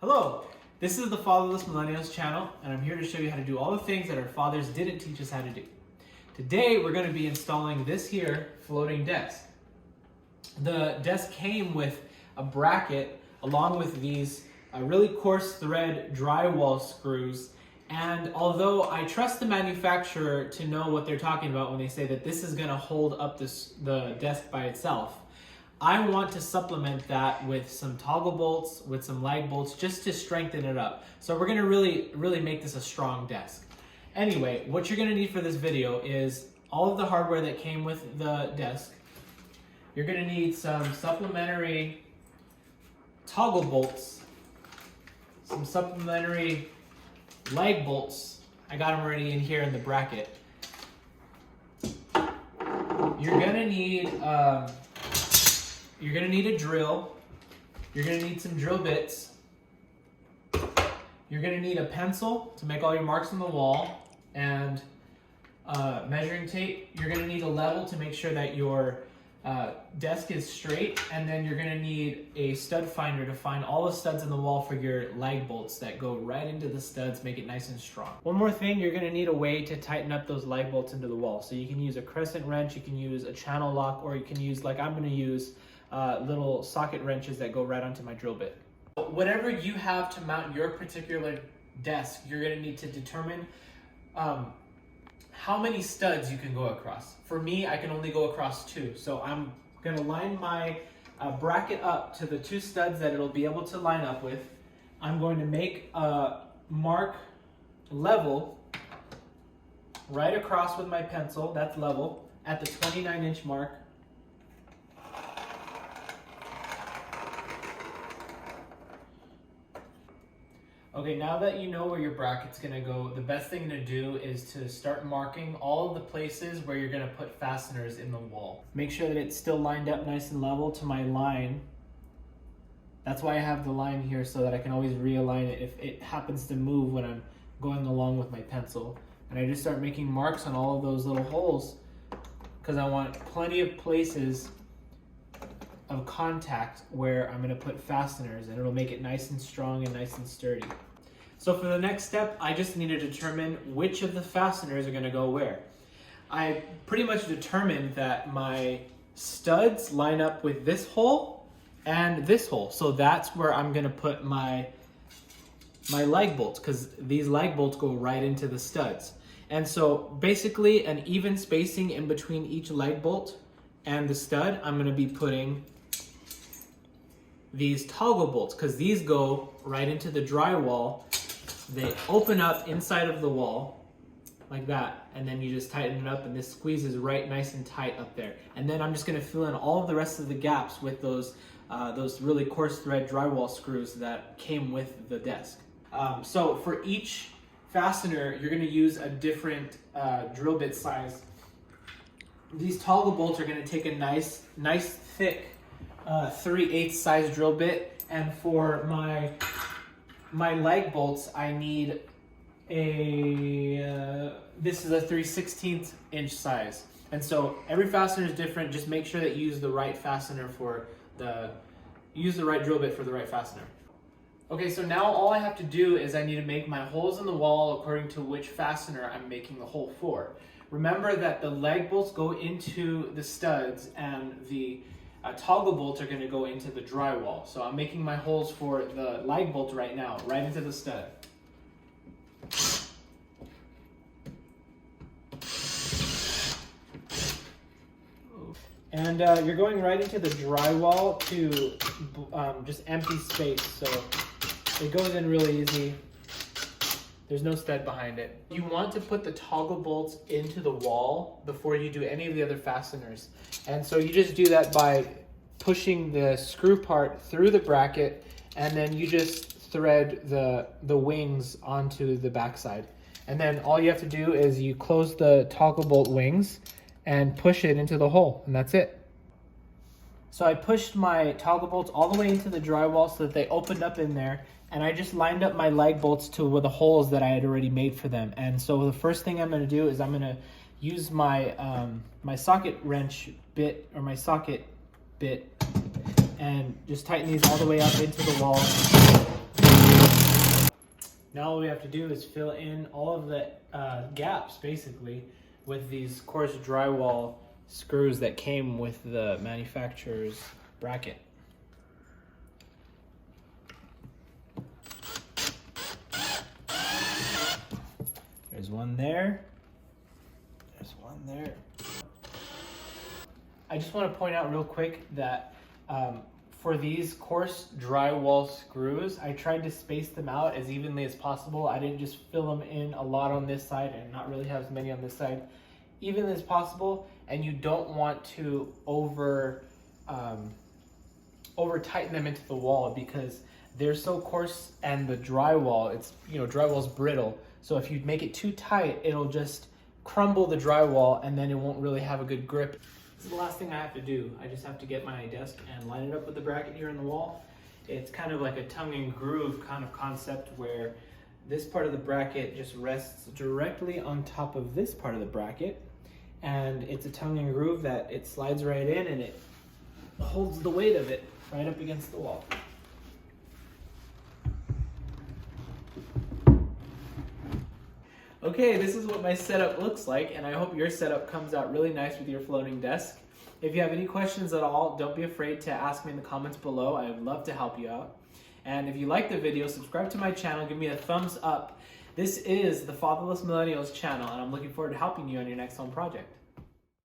Hello, this is the Fatherless Millennials channel, and I'm here to show you how to do all the things that our fathers didn't teach us how to do. Today, we're going to be installing this here floating desk. The desk came with a bracket along with these really coarse thread drywall screws, and although I trust the manufacturer to know what they're talking about when they say that this is going to hold up the desk by itself, I want to supplement that with some toggle bolts, with some lag bolts, just to strengthen it up. So we're gonna really make this a strong desk. Anyway, what you're gonna need for this video is all of the hardware that came with the desk. You're gonna need some supplementary toggle bolts, some supplementary lag bolts. I got them already in here in the bracket. You're gonna need a drill. You're gonna need some drill bits. You're gonna need a pencil to make all your marks on the wall, and measuring tape. You're gonna need a level to make sure that your desk is straight, and then you're gonna need a stud finder to find all the studs in the wall for your lag bolts that go right into the studs, make it nice and strong. One more thing, you're gonna need a way to tighten up those lag bolts into the wall. So you can use a crescent wrench, you can use a channel lock, or you can use, like I'm gonna use, little socket wrenches that go right onto my drill bit. Whatever you have to mount your particular desk, you're gonna need to determine how many studs you can go across. For me, I can only go across 2. So I'm gonna line my bracket up to the 2 studs that it'll be able to line up with. I'm going to make a mark level right across with my pencil, that's level, at the 29-inch mark. Okay, now that you know where your bracket's gonna go, the best thing to do is to start marking all of the places where you're gonna put fasteners in the wall. Make sure that it's still lined up nice and level to my line. That's why I have the line here, so that I can always realign it if it happens to move when I'm going along with my pencil. And I just start making marks on all of those little holes, because I want plenty of places of contact where I'm gonna put fasteners, and it'll make it nice and strong and nice and sturdy. So for the next step, I just need to determine which of the fasteners are gonna go where. I pretty much determined that my studs line up with this hole and this hole. So that's where I'm gonna put my lag bolts, because these lag bolts go right into the studs. And so basically an even spacing in between each lag bolt and the stud, I'm gonna be putting these toggle bolts, because these go right into the drywall. They open up inside of the wall like that, and then you just tighten it up, and this squeezes right nice and tight up there. And then I'm just gonna fill in all of the rest of the gaps with those really coarse thread drywall screws that came with the desk. So for each fastener, you're gonna use a different drill bit size. These toggle bolts are gonna take a nice thick 3/8 size drill bit, and for my lag bolts, I need this is a 3/16 inch size. And so every fastener is different. Just make sure that you use the right fastener use the right drill bit for the right fastener. Okay, so now all I have to do is I need to make my holes in the wall according to which fastener I'm making the hole for. Remember that the lag bolts go into the studs, and the toggle bolts are going to go into the drywall. So I'm making my holes for the lag bolt right now, right into the stud. And you're going right into the drywall to just empty space, so it goes in really easy. There's no stud behind it. You want to put the toggle bolts into the wall before you do any of the other fasteners. And so you just do that by pushing the screw part through the bracket, and then you just thread the wings onto the backside. And then all you have to do is you close the toggle bolt wings and push it into the hole, and that's it. So I pushed my toggle bolts all the way into the drywall so that they opened up in there, and I just lined up my lag bolts to the holes that I had already made for them. And so the first thing I'm gonna do is I'm gonna use my my socket wrench bit, or my socket bit, and just tighten these all the way up into the wall. Now all we have to do is fill in all of the gaps, basically, with these coarse drywall screws that came with the manufacturer's bracket. There's one there. There's one there. I just want to point out real quick that for these coarse drywall screws, I tried to space them out as evenly as possible. I didn't just fill them in a lot on this side and not really have as many on this side. Evenly as possible, and you don't want to over tighten them into the wall because they're so coarse, and the drywall, it's, you know, drywall's brittle. So if you make it too tight, it'll just crumble the drywall and then it won't really have a good grip. This is the last thing I have to do. I just have to get my desk and line it up with the bracket here in the wall. It's kind of like a tongue and groove kind of concept where this part of the bracket just rests directly on top of this part of the bracket. And it's a tongue and groove that it slides right in and it holds the weight of it right up against the wall. Okay, this is what my setup looks like, and I hope your setup comes out really nice with your floating desk. If you have any questions at all, don't be afraid to ask me in the comments below. I would love to help you out. And if you like the video, subscribe to my channel, give me a thumbs up. This is the Fatherless Millennials channel, and I'm looking forward to helping you on your next home project.